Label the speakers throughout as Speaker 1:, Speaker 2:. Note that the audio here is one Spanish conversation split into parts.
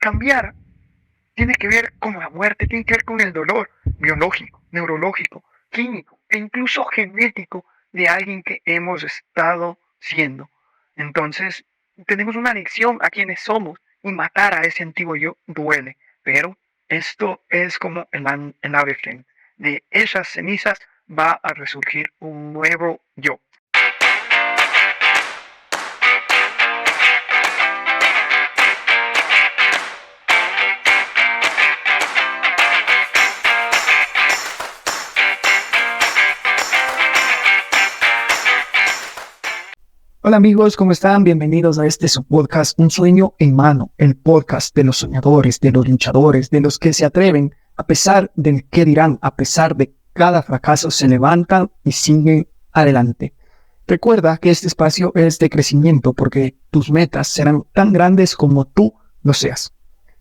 Speaker 1: cambiar tiene que ver con la muerte, tiene que ver con el dolor biológico, neurológico, químico e incluso genético de alguien que hemos estado siendo. Entonces, tenemos una adicción a quienes somos y matar a ese antiguo yo duele. Pero esto es como el ave fénix. De esas cenizas va a resurgir un nuevo yo.
Speaker 2: Hola amigos, ¿cómo están? Bienvenidos a este su podcast, Un Sueño en Mano, el podcast de los soñadores, de los luchadores, de los que se atreven, a pesar del que dirán, a pesar de cada fracaso, se levantan y siguen adelante. Recuerda que este espacio es de crecimiento porque tus metas serán tan grandes como tú lo seas.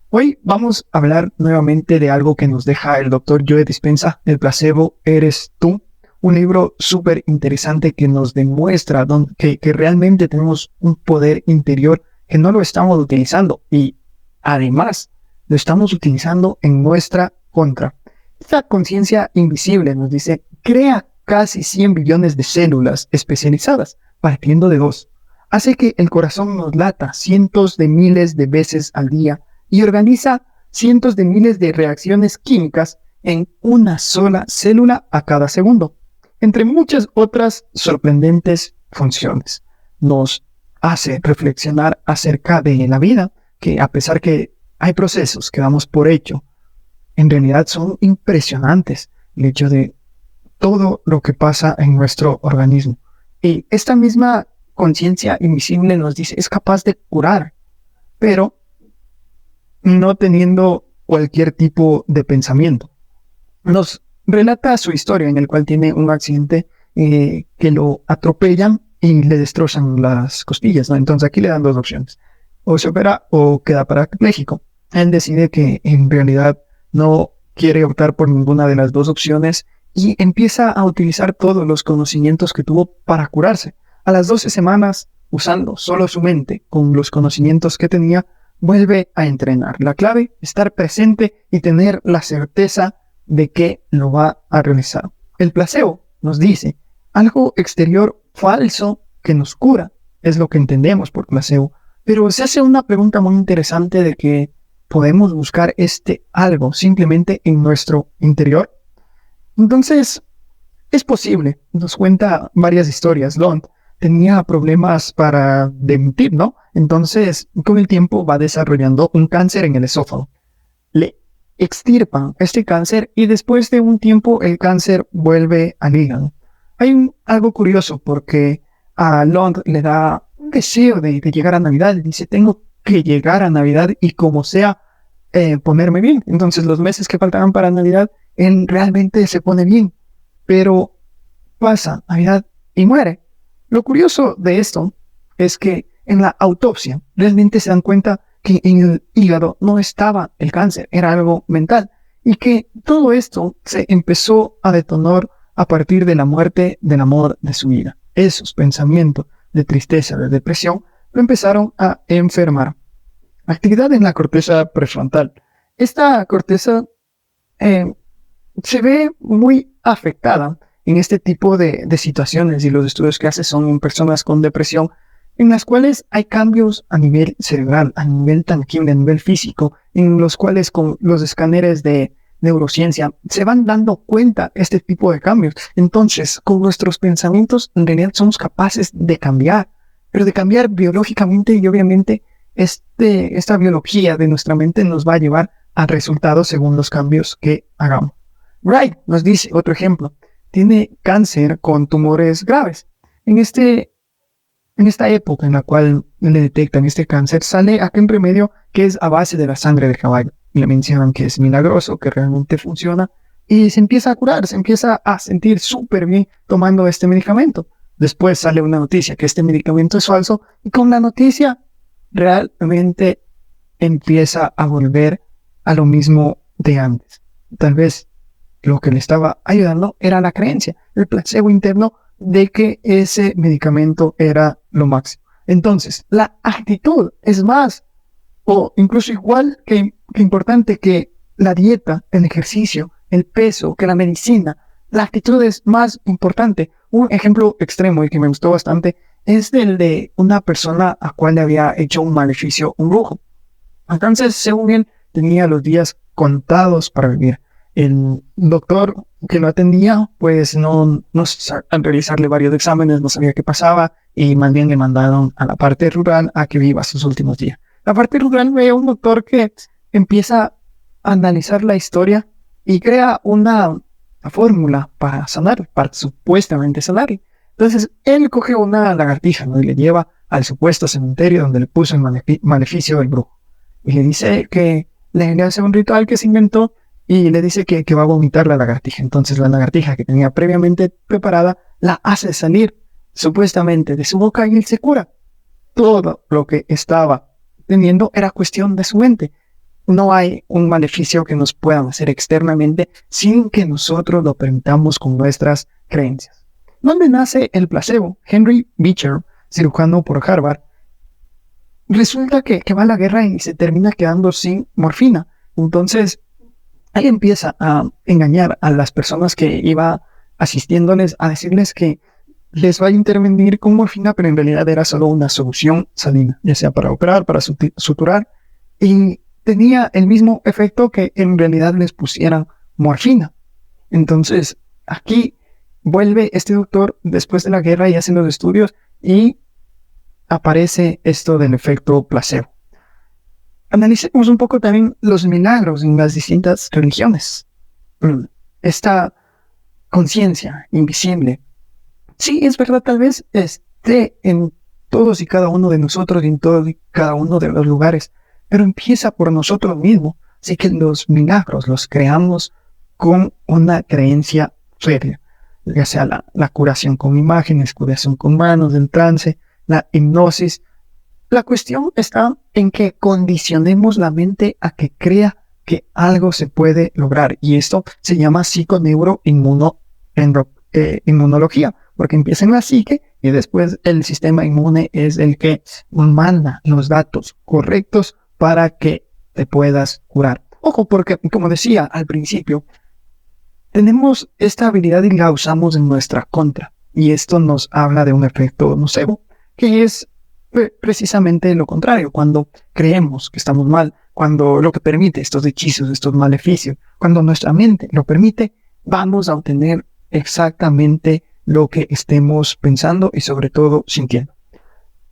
Speaker 2: Hoy vamos a hablar nuevamente de algo que nos deja el Dr. Joe Dispenza, El placebo eres tú. Un libro súper interesante que nos demuestra que realmente tenemos un poder interior que no lo estamos utilizando y además lo estamos utilizando en nuestra contra. Esta conciencia invisible nos dice, crea casi 100 billones de células especializadas partiendo de 2. Hace que el corazón nos lata cientos de miles de veces al día y organiza cientos de miles de reacciones químicas en una sola célula a cada segundo, entre muchas otras sorprendentes funciones. Nos hace reflexionar acerca de la vida, que a pesar que hay procesos que damos por hecho, en realidad son impresionantes el hecho de todo lo que pasa en nuestro organismo. Y esta misma conciencia invisible nos dice, es capaz de curar, pero no teniendo cualquier tipo de pensamiento. Nos relata su historia en el cual tiene un accidente que lo atropellan y le destrozan las costillas, ¿no? Entonces aquí le dan 2 opciones, o se opera o queda parapléjico. Él decide que en realidad no quiere optar por ninguna de las 2 opciones y empieza a utilizar todos los conocimientos que tuvo para curarse. A las 12 semanas, usando solo su mente con los conocimientos que tenía, vuelve a entrenar. La clave, estar presente y tener la certeza de que lo va a realizar. El placebo nos dice algo exterior falso que nos cura, es lo que entendemos por placebo, pero se hace una pregunta muy interesante de que podemos buscar este algo simplemente en nuestro interior. Entonces, es posible, nos cuenta varias historias. Lond tenía problemas para deglutir, ¿no? Entonces, con el tiempo va desarrollando un cáncer en el esófago. Le extirpan este cáncer y después de un tiempo el cáncer vuelve al hígado. Hay algo curioso porque a Lond le da un deseo de llegar a Navidad. Dice, tengo que llegar a Navidad y como sea ponerme bien. Entonces los meses que faltaban para Navidad, él realmente se pone bien. Pero pasa Navidad y muere. Lo curioso de esto es que en la autopsia realmente se dan cuenta que en el hígado no estaba el cáncer, era algo mental, y que todo esto se empezó a detonar a partir de la muerte del amor de su vida. Esos pensamientos de tristeza, de depresión, lo empezaron a enfermar. Actividad en la corteza prefrontal. Esta corteza se ve muy afectada en este tipo de situaciones, y los estudios que hace son en personas con depresión, en las cuales hay cambios a nivel cerebral, a nivel tangible, a nivel físico, en los cuales con los escáneres de neurociencia se van dando cuenta este tipo de cambios. Entonces, con nuestros pensamientos, en realidad somos capaces de cambiar, pero de cambiar biológicamente, y obviamente esta biología de nuestra mente nos va a llevar a resultados según los cambios que hagamos. Wright nos dice, otro ejemplo, tiene cáncer con tumores graves. En esta época en la cual le detectan este cáncer, sale aquel remedio que es a base de la sangre de caballo. Y le mencionan que es milagroso, que realmente funciona, y se empieza a curar, se empieza a sentir súper bien tomando este medicamento. Después sale una noticia que este medicamento es falso, y con la noticia realmente empieza a volver a lo mismo de antes. Tal vez lo que le estaba ayudando era la creencia, el placebo interno de que ese medicamento era lo máximo. Entonces, la actitud es más o incluso igual que importante que la dieta, el ejercicio, el peso, que la medicina, la actitud es más importante. Un ejemplo extremo y que me gustó bastante es el de una persona a cual le había hecho un maleficio un brujo. Entonces, según él, tenía los días contados para vivir. El doctor que lo atendía, pues al realizarle varios exámenes, no sabía qué pasaba y más bien le mandaron a la parte rural a que viva sus últimos días. La parte rural ve a un doctor que empieza a analizar la historia y crea una fórmula para sanar, para supuestamente sanar. Entonces, él coge una lagartija, ¿no? Y le lleva al supuesto cementerio donde le puso el maleficio del brujo. Y le dice que le hace un ritual que se inventó y le dice que va a vomitar la lagartija. Entonces la lagartija que tenía previamente preparada la hace salir supuestamente de su boca y él se cura. Todo lo que estaba teniendo era cuestión de su mente. No hay un maleficio que nos puedan hacer externamente sin que nosotros lo permitamos con nuestras creencias. ¿Dónde nace el placebo? Henry Beecher, cirujano por Harvard, resulta que va a la guerra y se termina quedando sin morfina. Entonces, ahí empieza a engañar a las personas que iba asistiéndoles a decirles que les va a intervenir con morfina, pero en realidad era solo una solución salina, ya sea para operar, para suturar, y tenía el mismo efecto que en realidad les pusieran morfina. Entonces, aquí vuelve este doctor después de la guerra y hace los estudios y aparece esto del efecto placebo. Analicemos un poco también los milagros en las distintas religiones. Esta conciencia invisible, sí, es verdad, tal vez esté en todos y cada uno de nosotros y en todos y cada uno de los lugares, pero empieza por nosotros mismos. Así que los milagros los creamos con una creencia seria, ya sea la curación con imágenes, curación con manos, el trance, la hipnosis. La cuestión está en que condicionemos la mente a que crea que algo se puede lograr. Y esto se llama psiconeuroinmunología, porque empieza en la psique y después el sistema inmune es el que manda los datos correctos para que te puedas curar. Ojo, porque como decía al principio, tenemos esta habilidad y la usamos en nuestra contra. Y esto nos habla de un efecto nocebo, que es precisamente lo contrario. Cuando creemos que estamos mal, cuando lo que permite estos hechizos, estos maleficios, cuando nuestra mente lo permite, vamos a obtener exactamente lo que estemos pensando y sobre todo sintiendo.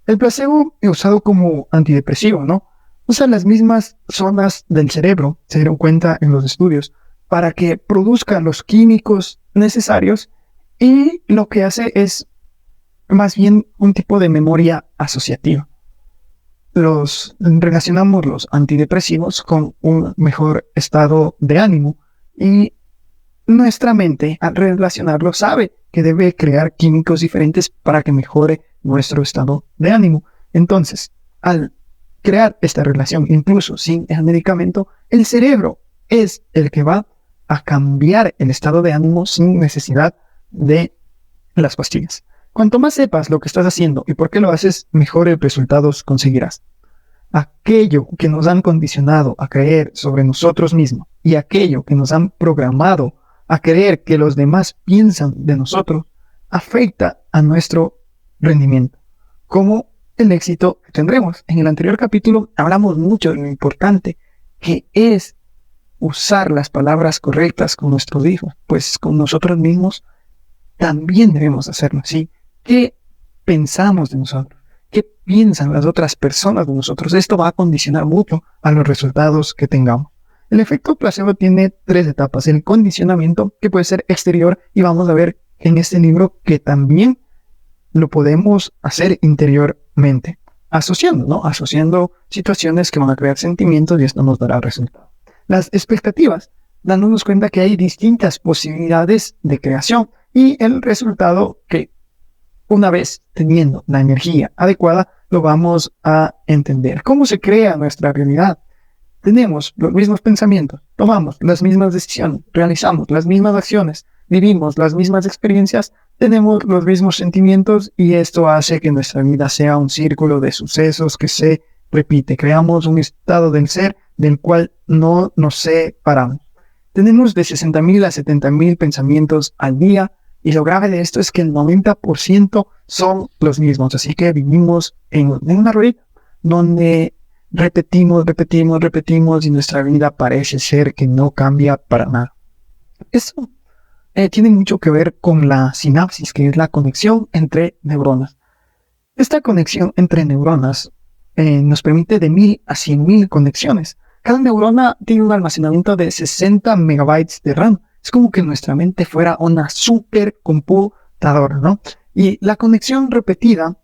Speaker 2: El placebo es usado como antidepresivo, ¿no? Usa las mismas zonas del cerebro, se dieron cuenta en los estudios, para que produzca los químicos necesarios y lo que hace es más bien un tipo de memoria asociativa. Relacionamos los antidepresivos con un mejor estado de ánimo y nuestra mente al relacionarlo sabe que debe crear químicos diferentes para que mejore nuestro estado de ánimo. Entonces, al crear esta relación, incluso sin el medicamento, el cerebro es el que va a cambiar el estado de ánimo sin necesidad de las pastillas. Cuanto más sepas lo que estás haciendo y por qué lo haces, mejores resultados conseguirás. Aquello que nos han condicionado a creer sobre nosotros mismos y aquello que nos han programado a creer que los demás piensan de nosotros, afecta a nuestro rendimiento, como el éxito que tendremos. En el anterior capítulo hablamos mucho de lo importante que es usar las palabras correctas con nuestros hijos, pues con nosotros mismos también debemos hacerlo así. ¿Qué pensamos de nosotros? ¿Qué piensan las otras personas de nosotros? Esto va a condicionar mucho a los resultados que tengamos. El efecto placebo tiene 3 etapas. El condicionamiento, que puede ser exterior, y vamos a ver en este libro que también lo podemos hacer interiormente, asociando, ¿no? Asociando situaciones que van a crear sentimientos y esto nos dará resultados. Las expectativas, dándonos cuenta que hay distintas posibilidades de creación y el resultado que una vez teniendo la energía adecuada, lo vamos a entender. ¿Cómo se crea nuestra realidad? Tenemos los mismos pensamientos, tomamos las mismas decisiones, realizamos las mismas acciones, vivimos las mismas experiencias, tenemos los mismos sentimientos y esto hace que nuestra vida sea un círculo de sucesos que se repite. Creamos un estado del ser del cual no nos separamos. Tenemos de 60.000 a 70.000 pensamientos al día y lo grave de esto es que el 90% son los mismos. Así que vivimos en una rueda donde repetimos y nuestra vida parece ser que no cambia para nada. Eso tiene mucho que ver con la sinapsis, que es la conexión entre neuronas. Esta conexión entre neuronas nos permite de 1.000 a 100.000 conexiones. Cada neurona tiene un almacenamiento de 60 megabytes de RAM. Es como que nuestra mente fuera una supercomputadora, ¿no? Y la conexión repetida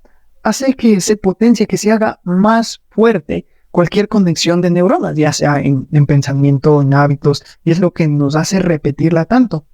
Speaker 2: hace que se potencie, que se haga más fuerte cualquier conexión de neuronas, ya sea en pensamiento, en hábitos, y es lo que nos hace repetirla tanto.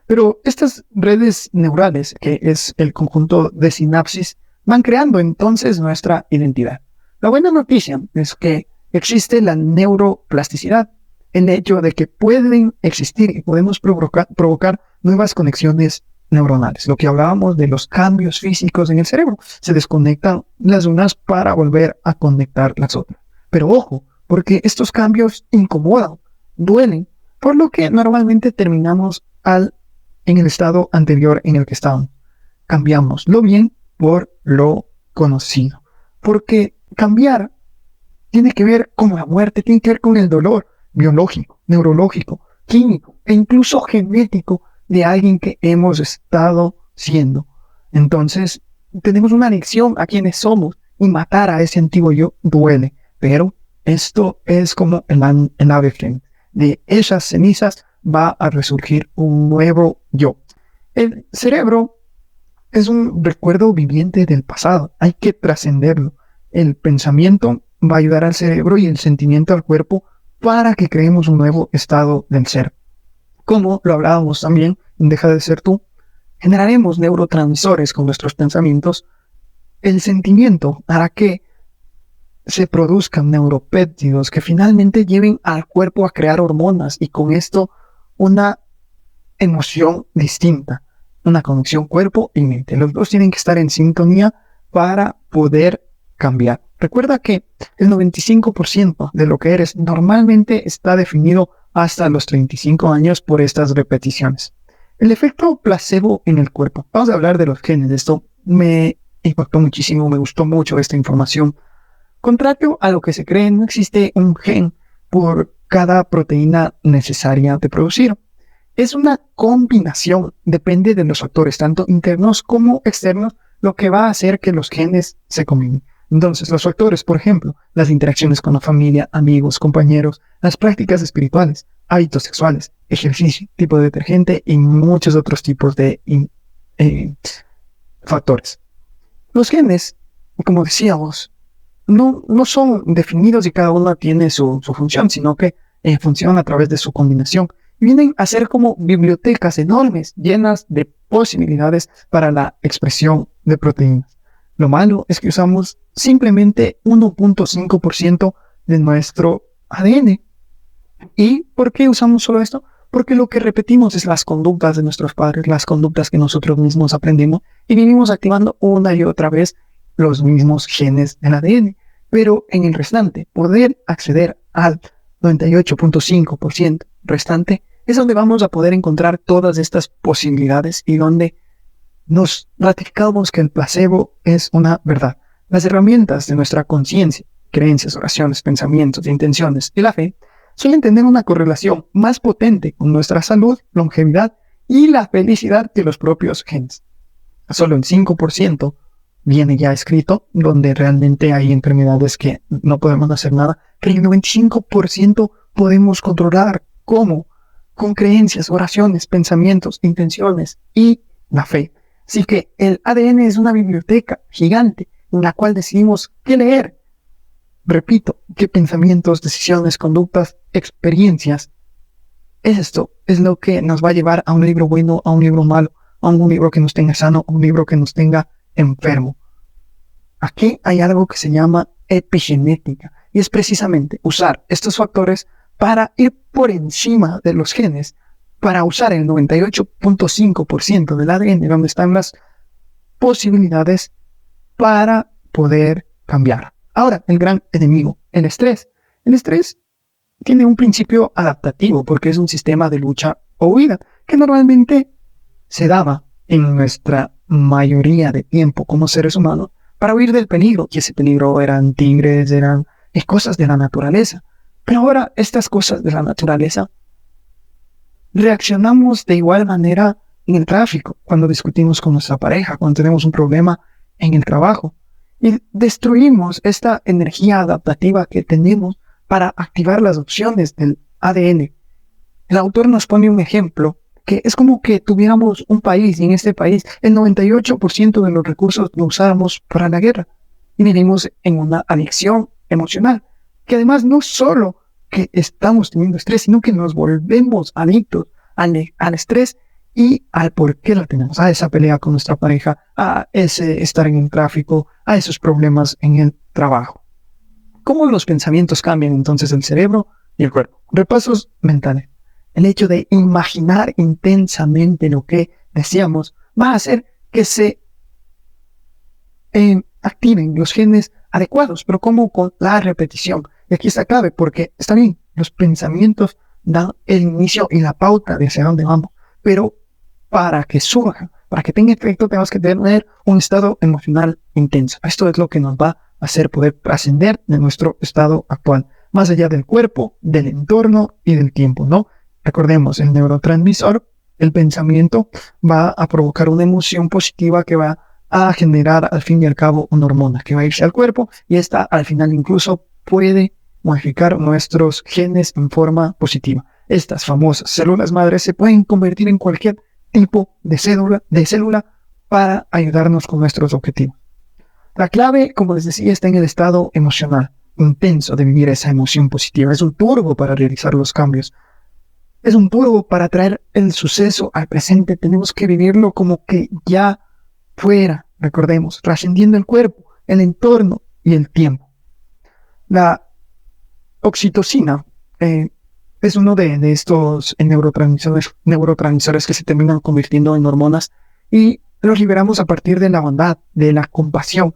Speaker 2: Pero estas redes neurales, que es el conjunto de sinapsis, van creando entonces nuestra identidad. La buena noticia es que existe la neuroplasticidad, el hecho de que pueden existir y podemos provocar nuevas conexiones neuronales. Lo que hablábamos de los cambios físicos en el cerebro, se desconectan las unas para volver a conectar las otras. Pero ojo, porque estos cambios incomodan, duelen, por lo que normalmente terminamos en el estado anterior en el que estábamos. Cambiamos lo bien por lo conocido. Porque cambiar tiene que ver con la muerte, tiene que ver con el dolor biológico, neurológico, químico e incluso genético de alguien que hemos estado siendo. Entonces, tenemos una adicción a quienes somos y matar a ese antiguo yo duele. Pero esto es como el ave fénix. De esas cenizas va a resurgir un nuevo yo. El cerebro es un recuerdo viviente del pasado. Hay que trascenderlo. El pensamiento va a ayudar al cerebro y el sentimiento al cuerpo para que creemos un nuevo estado del ser. Como lo hablábamos también en Deja de ser tú, generaremos neurotransmisores con nuestros pensamientos. El sentimiento hará que se produzcan neuropéptidos que finalmente lleven al cuerpo a crear hormonas y con esto una emoción distinta, una conexión cuerpo y mente. Los dos tienen que estar en sintonía para poder cambiar. Recuerda que el 95% de lo que eres normalmente está definido hasta los 35 años por estas repeticiones. El efecto placebo en el cuerpo. Vamos a hablar de los genes. Esto me impactó muchísimo, me gustó mucho esta información. Contrario a lo que se cree, no existe un gen por cada proteína necesaria de producir. Es una combinación, depende de los factores, tanto internos como externos, lo que va a hacer que los genes se combinen. Entonces, los factores, por ejemplo, las interacciones con la familia, amigos, compañeros, las prácticas espirituales, hábitos sexuales, ejercicio, tipo de detergente y muchos otros tipos de factores. Los genes, como decíamos, no son definidos y cada uno tiene su función, sino que funcionan a través de su combinación. Vienen a ser como bibliotecas enormes, llenas de posibilidades para la expresión de proteínas. Lo malo es que usamos simplemente 1.5% de nuestro ADN. ¿Y por qué usamos solo esto? Porque lo que repetimos es las conductas de nuestros padres, las conductas que nosotros mismos aprendemos y vivimos activando una y otra vez los mismos genes del ADN. Pero en el restante, poder acceder al 98.5% restante es donde vamos a poder encontrar todas estas posibilidades y donde nos ratificamos que el placebo es una verdad. Las herramientas de nuestra conciencia, creencias, oraciones, pensamientos, intenciones y la fe suelen tener una correlación más potente con nuestra salud, longevidad y la felicidad que los propios genes. Solo el 5% viene ya escrito, donde realmente hay enfermedades que no podemos hacer nada, pero el 95% podemos controlar. ¿Cómo? Con creencias, oraciones, pensamientos, intenciones y la fe. Así que el ADN es una biblioteca gigante en la cual decidimos qué leer. Repito, qué pensamientos, decisiones, conductas, experiencias. Esto es lo que nos va a llevar a un libro bueno, a un libro malo, a un libro que nos tenga sano, a un libro que nos tenga enfermo. Aquí hay algo que se llama epigenética y es precisamente usar estos factores para ir por encima de los genes, para usar el 98.5% del ADN donde están las posibilidades para poder cambiar. Ahora, el gran enemigo, el estrés. El estrés tiene un principio adaptativo porque es un sistema de lucha o huida que normalmente se daba en nuestra mayoría de tiempo como seres humanos para huir del peligro. Y ese peligro eran tigres, eran cosas de la naturaleza. Pero ahora estas cosas de la naturaleza reaccionamos de igual manera en el tráfico, cuando discutimos con nuestra pareja, cuando tenemos un problema en el trabajo. Y destruimos esta energía adaptativa que tenemos para activar las opciones del ADN. El autor nos pone un ejemplo que es como que tuviéramos un país y en este país el 98% de los recursos lo usáramos para la guerra. Y vivimos en una adicción emocional, que además no solo que estamos teniendo estrés, sino que nos volvemos adictos al estrés y al por qué la tenemos, a esa pelea con nuestra pareja, a ese estar en el tráfico, a esos problemas en el trabajo. ¿Cómo los pensamientos cambian entonces el cerebro y el cuerpo? Repasos mentales. El hecho de imaginar intensamente lo que decíamos va a hacer que se activen los genes adecuados, pero como con la repetición. Y aquí está clave, porque está bien, los pensamientos dan el inicio y la pauta de hacia dónde vamos, pero para que surja, para que tenga efecto, tenemos que tener un estado emocional intenso. Esto es lo que nos va a hacer poder trascender de nuestro estado actual, más allá del cuerpo, del entorno y del tiempo, ¿no? Recordemos, el neurotransmisor, el pensamiento, va a provocar una emoción positiva que va a generar al fin y al cabo una hormona que va a irse al cuerpo y esta al final incluso puede modificar nuestros genes en forma positiva. Estas famosas células madres se pueden convertir en cualquier tipo de célula para ayudarnos con nuestros objetivos. La clave, como les decía, está en el estado emocional intenso de vivir esa emoción positiva. Es un turbo para realizar los cambios. Es un turbo para traer el suceso al presente. Tenemos que vivirlo como que ya fuera, recordemos, trascendiendo el cuerpo, el entorno y el tiempo. La oxitocina es uno de estos neurotransmisores que se terminan convirtiendo en hormonas y los liberamos a partir de la bondad, de la compasión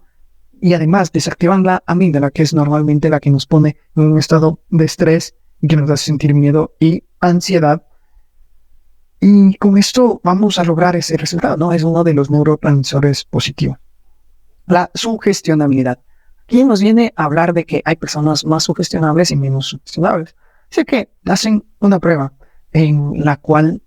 Speaker 2: y además desactivan la amígdala, que es normalmente la que nos pone en un estado de estrés y que nos hace sentir miedo y ansiedad. Y con esto vamos a lograr ese resultado, ¿no? Es uno de los neurotransmisores positivos. La sugestionabilidad. Aquí nos viene a hablar de que hay personas más sugestionables y menos sugestionables. Así que hacen una prueba en la cual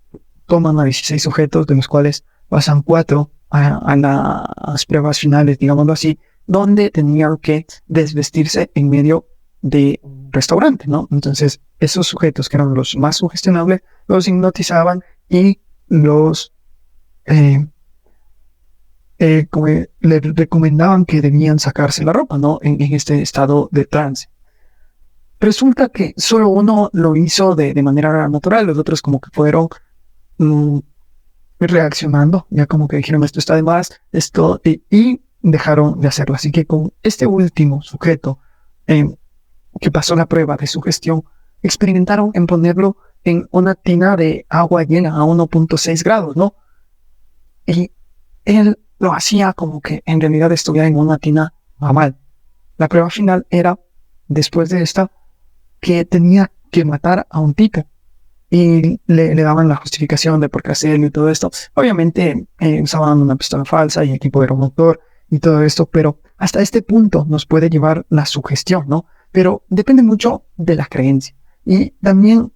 Speaker 2: toman a 16 sujetos, de los cuales pasan 4 a las pruebas finales, digámoslo así, donde tenían que desvestirse en medio de un restaurante, ¿no? Entonces, esos sujetos que eran los más sugestionables, los hipnotizaban y los como le recomendaban que debían sacarse la ropa, ¿no? En este estado de trance. Resulta que solo uno lo hizo de manera natural, los otros como que fueron reaccionando, ya como que dijeron esto está de más, y dejaron de hacerlo. Así que con este último sujeto que pasó la prueba de sugestión, experimentaron en ponerlo en una tina de agua llena a 1.6 grados, ¿no? Y él lo hacía como que en realidad estuviera en una tina normal. La prueba final era, después de esta, que tenía que matar a un tipo. Y le daban la justificación de por qué hacerlo y todo esto. Obviamente usaban una pistola falsa y equipo de motor y todo esto, pero hasta este punto nos puede llevar la sugestión, ¿no? Pero depende mucho de la creencia. Y también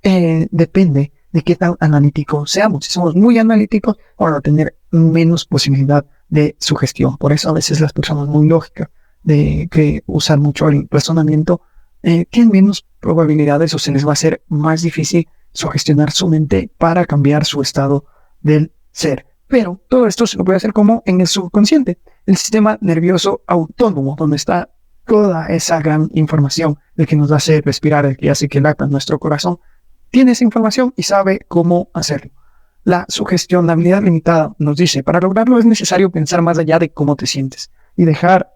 Speaker 2: depende de qué tan analíticos seamos. Si somos muy analíticos, van a tener menos posibilidad de sugestión. Por eso a veces las personas muy lógicas, de que usan mucho el razonamiento, tienen menos probabilidades o se les va a hacer más difícil sugestionar su mente para cambiar su estado del ser. Pero todo esto se lo puede hacer como en el subconsciente, el sistema nervioso autónomo, donde está toda esa gran información, el que nos hace respirar, el que hace que lata nuestro corazón, tiene esa información y sabe cómo hacerlo. La sugestionabilidad limitada nos dice, para lograrlo es necesario pensar más allá de cómo te sientes y dejar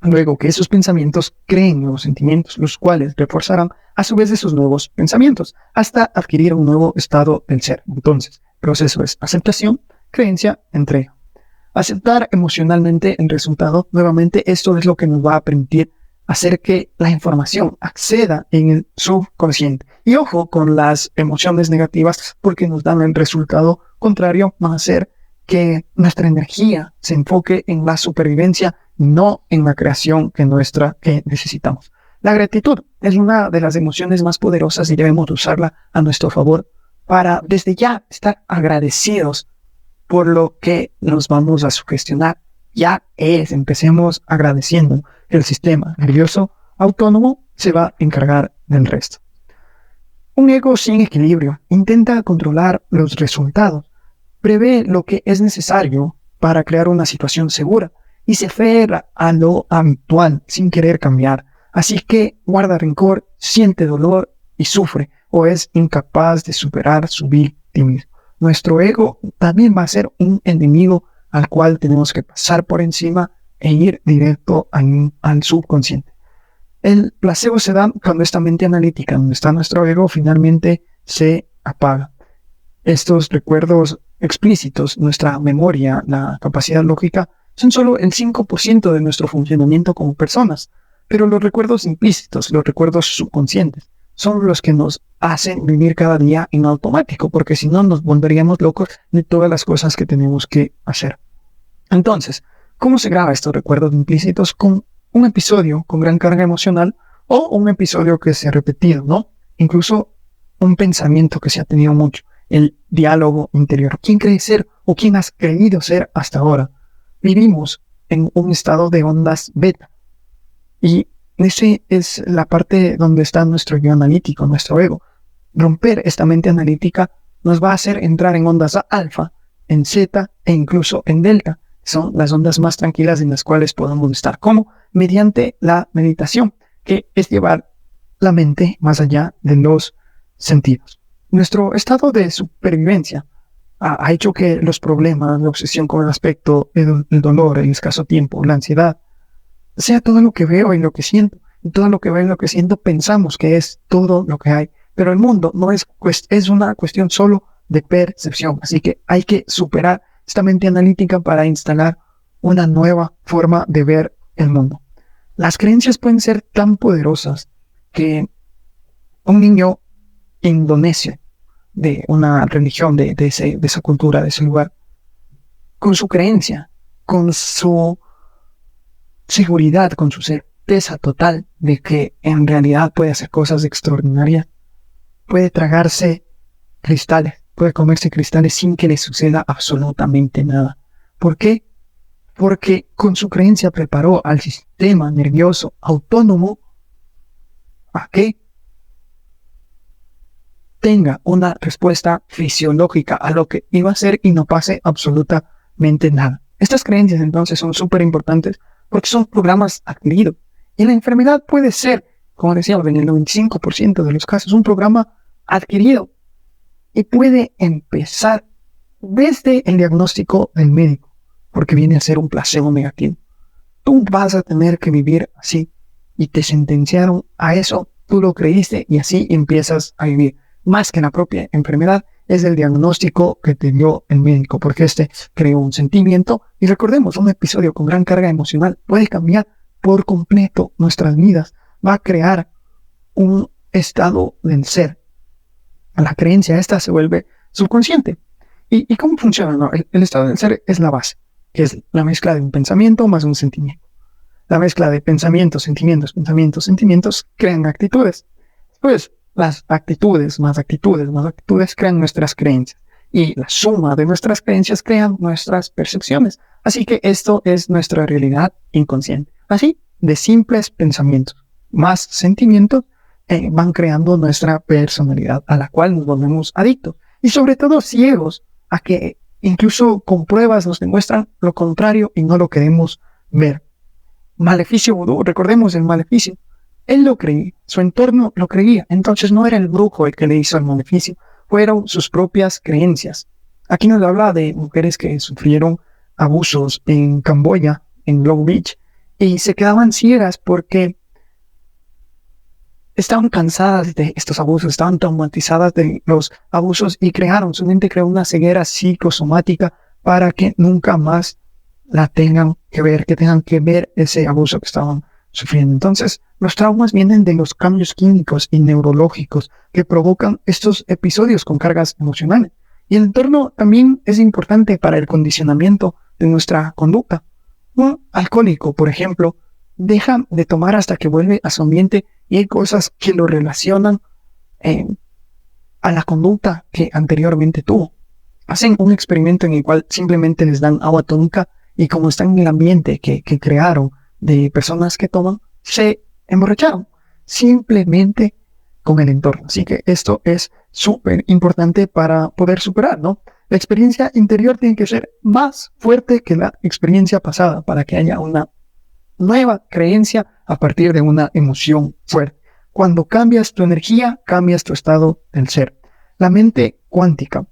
Speaker 2: luego que esos pensamientos creen nuevos sentimientos, los cuales reforzarán a su vez esos nuevos pensamientos hasta adquirir un nuevo estado del ser. Entonces, el proceso es aceptación, creencia, entrega. Aceptar emocionalmente el resultado, nuevamente, esto es lo que nos va a permitir hacer que la información acceda en el subconsciente. Y ojo con las emociones negativas, porque nos dan el resultado contrario, van a hacer que nuestra energía se enfoque en la supervivencia, no en la creación que necesitamos. La gratitud es una de las emociones más poderosas y debemos usarla a nuestro favor para desde ya estar agradecidos por lo que nos vamos a sugestionar. Empecemos agradeciendo. El sistema nervioso autónomo se va a encargar del resto. Un ego sin equilibrio intenta controlar los resultados, prevé lo que es necesario para crear una situación segura y se aferra a lo habitual sin querer cambiar. Así que guarda rencor, siente dolor y sufre, o es incapaz de superar su victimismo. Nuestro ego también va a ser un enemigo al cual tenemos que pasar por encima e ir directo al subconsciente. El placebo se da cuando esta mente analítica, donde está nuestro ego, finalmente se apaga. Estos recuerdos explícitos, nuestra memoria, la capacidad lógica, son solo el 5% de nuestro funcionamiento como personas. Pero los recuerdos implícitos, los recuerdos subconscientes, son los que nos hacen vivir cada día en automático, porque si no nos volveríamos locos de todas las cosas que tenemos que hacer. Entonces, ¿cómo se graba estos recuerdos implícitos? Con un episodio con gran carga emocional o un episodio que se ha repetido, ¿no? Incluso un pensamiento que se ha tenido mucho, el diálogo interior. ¿Quién cree ser o quién has creído ser hasta ahora? Vivimos en un estado de ondas beta. Y esa es la parte donde está nuestro yo analítico, nuestro ego. Romper esta mente analítica nos va a hacer entrar en ondas alfa, en zeta e incluso en delta. Son las ondas más tranquilas en las cuales podemos estar. ¿Cómo? Mediante la meditación, que es llevar la mente más allá de los sentidos. Nuestro estado de supervivencia ha hecho que los problemas, la obsesión con el aspecto, el dolor, el escaso tiempo, la ansiedad, sea todo lo que veo y lo que siento. Y todo lo que veo y lo que siento pensamos que es todo lo que hay. Pero el mundo no es una cuestión solo de percepción. Así que hay que superar esta mente analítica para instalar una nueva forma de ver el mundo. Las creencias pueden ser tan poderosas que un niño indonesio de una religión, de esa cultura, de ese lugar, con su creencia, con su seguridad, con su certeza total de que en realidad puede hacer cosas extraordinarias, puede tragarse cristales, puede comerse cristales sin que le suceda absolutamente nada. ¿Por qué? Porque con su creencia preparó al sistema nervioso autónomo a que tenga una respuesta fisiológica a lo que iba a hacer y no pase absolutamente nada. Estas creencias entonces son súper importantes porque son programas adquiridos. Y la enfermedad puede ser, como decíamos, en el 95% de los casos, un programa adquirido. Y puede empezar desde el diagnóstico del médico, porque viene a ser un placebo negativo. Tú vas a tener que vivir así, y te sentenciaron a eso, tú lo creíste, y así empiezas a vivir. Más que la propia enfermedad, es el diagnóstico que te dio el médico, porque creó un sentimiento. Y recordemos, un episodio con gran carga emocional puede cambiar por completo nuestras vidas. Va a crear un estado del ser. La creencia esta se vuelve subconsciente. ¿Y cómo funciona? No, el estado del ser es la base, que es la mezcla de un pensamiento más un sentimiento. La mezcla de pensamientos, sentimientos crean actitudes. Después, las actitudes más actitudes crean nuestras creencias. Y la suma de nuestras creencias crean nuestras percepciones. Así que esto es nuestra realidad inconsciente. Así, de simples pensamientos más sentimientos van creando nuestra personalidad a la cual nos volvemos adictos. Y sobre todo ciegos a que incluso con pruebas nos demuestran lo contrario y no lo queremos ver. Maleficio vudú, recordemos el maleficio. Él lo creía, su entorno lo creía, entonces no era el brujo el que le hizo el maleficio, fueron sus propias creencias. Aquí nos habla de mujeres que sufrieron abusos en Camboya, en Long Beach, y se quedaban ciegas porque estaban cansadas de estos abusos, estaban traumatizadas de los abusos y su mente creó una ceguera psicosomática para que nunca más la tengan que ver ese abuso que estaban sufriendo. Entonces, los traumas vienen de los cambios químicos y neurológicos que provocan estos episodios con cargas emocionales. Y el entorno también es importante para el condicionamiento de nuestra conducta. Un alcohólico, por ejemplo, deja de tomar hasta que vuelve a su ambiente y hay cosas que lo relacionan a la conducta que anteriormente tuvo. Hacen un experimento en el cual simplemente les dan agua tónica y como están en el ambiente que crearon de personas que toman, se emborracharon simplemente con el entorno. Así que esto es súper importante para poder superar, ¿no? La experiencia interior tiene que ser más fuerte que la experiencia pasada para que haya una nueva creencia a partir de una emoción fuerte. Cuando cambias tu energía, cambias tu estado del ser. La mente cuántica.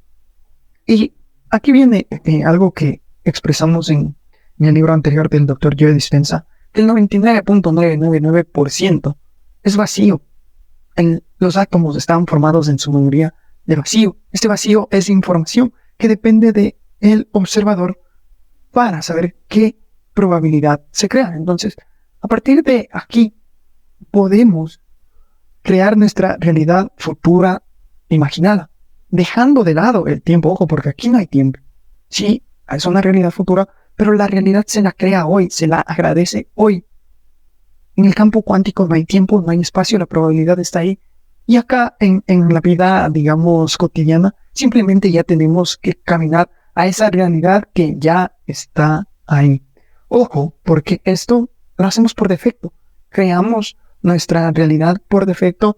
Speaker 2: Y aquí viene algo que expresamos en el libro anterior del Dr. Joe Dispenza, que el 99.999% es vacío. Los átomos están formados en su mayoría de vacío. Este vacío es información que depende del observador para saber qué probabilidad se crea. Entonces, a partir de aquí, podemos crear nuestra realidad futura imaginada, dejando de lado el tiempo. Ojo, porque aquí no hay tiempo. Sí, es una realidad futura, pero la realidad se la crea hoy, se la agradece hoy. En el campo cuántico no hay tiempo, no hay espacio, la probabilidad está ahí. Y acá en la vida, digamos, cotidiana, simplemente ya tenemos que caminar a esa realidad que ya está ahí. Ojo, porque esto lo hacemos por defecto. Creamos nuestra realidad por defecto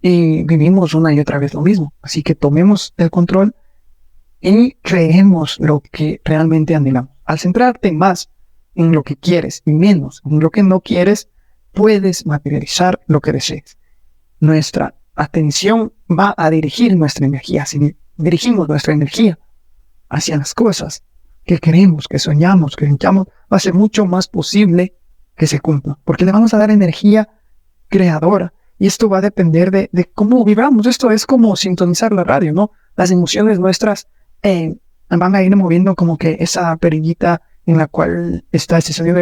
Speaker 2: y vivimos una y otra vez lo mismo. Así que tomemos el control y creemos lo que realmente anhelamos. Al centrarte más en lo que quieres y menos en lo que no quieres, puedes materializar lo que desees. Nuestra atención va a dirigir nuestra energía. Si dirigimos nuestra energía hacia las cosas que queremos, que soñamos, que deseamos, va a ser mucho más posible que se cumpla, porque le vamos a dar energía creadora. Y esto va a depender de cómo vibramos. Esto es como sintonizar la radio, ¿no? Las emociones nuestras van a ir moviendo como que esa perillita en la cual está ese sonido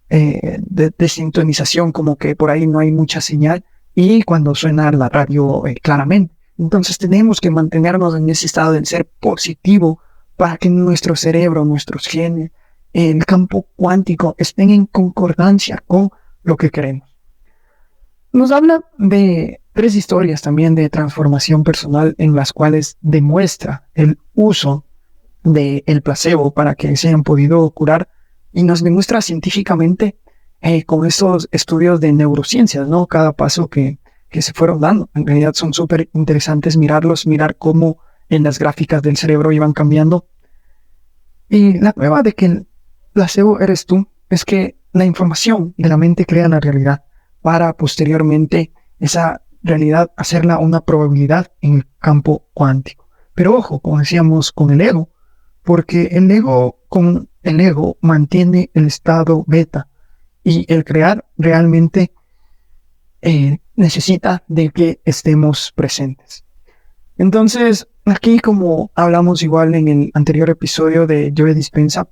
Speaker 2: de sintonización, como que por ahí no hay mucha señal, y cuando suena la radio claramente. Entonces tenemos que mantenernos en ese estado del ser positivo para que nuestro cerebro, nuestros genes, el campo cuántico estén en concordancia con lo que queremos. Nos habla de 3 historias también de transformación personal en las cuales demuestra el uso del placebo para que se hayan podido curar, y nos demuestra científicamente con estos estudios de neurociencias, ¿no? Cada paso que se fueron dando. En realidad son súper interesantes mirarlos, mirar cómo en las gráficas del cerebro iban cambiando. Y la prueba de que el placebo eres tú es que la información de la mente crea la realidad para posteriormente esa realidad hacerla una probabilidad en el campo cuántico. Pero ojo, como decíamos, con el ego, porque con el ego mantiene el estado beta, y el crear realmente necesita de que estemos presentes. Entonces, aquí, como hablamos igual en el anterior episodio de Joe Dispenza,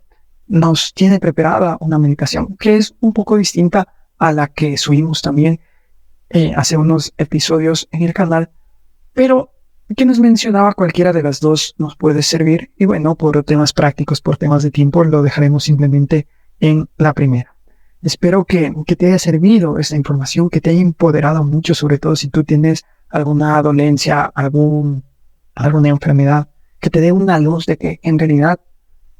Speaker 2: nos tiene preparada una meditación que es un poco distinta a la que subimos también hace unos episodios en el canal, pero que nos mencionaba cualquiera de las dos nos puede servir, y bueno, por temas prácticos, por temas de tiempo, lo dejaremos simplemente en la primera. Espero que te haya servido esta información, que te haya empoderado mucho, sobre todo si tú tienes alguna dolencia, alguna enfermedad, que te dé una luz de que en realidad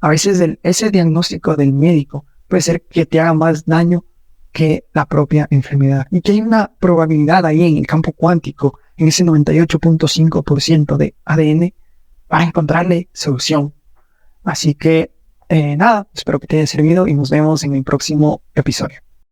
Speaker 2: a veces ese diagnóstico del médico puede ser que te haga más daño que la propia enfermedad, y que hay una probabilidad ahí en el campo cuántico, en ese 98.5% de ADN, para encontrarle solución. Así que nada, espero que te haya servido y nos vemos en el próximo episodio.